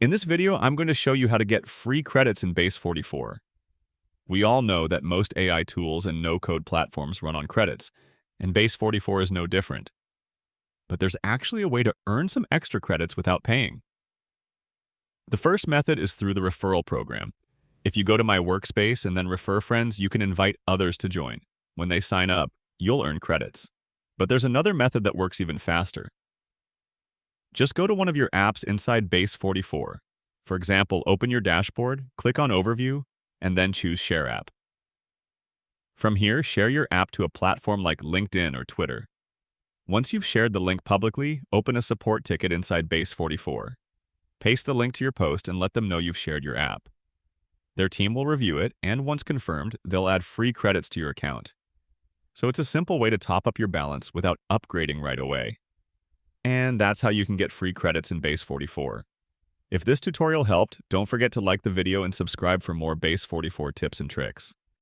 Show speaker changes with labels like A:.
A: In this video, I'm going to show you how to get free credits in Base44. We all know that most AI tools and no-code platforms run on credits, and Base44 is no different. But there's actually a way to earn some extra credits without paying. The first method is through the referral program. If you go to my workspace and then refer friends, you can invite others to join. When they sign up, you'll earn credits. But there's another method that works even faster. Just go to one of your apps inside Base44. For example, open your dashboard, click on Overview, and then choose Share App. From here, share your app to a platform like LinkedIn or Twitter. Once you've shared the link publicly, open a support ticket inside Base44. Paste the link to your post and let them know you've shared your app. Their team will review it, and once confirmed, they'll add free credits to your account. So it's a simple way to top up your balance without upgrading right away. And that's how you can get free credits in Base44. If this tutorial helped, don't forget to like the video and subscribe for more Base44 tips and tricks.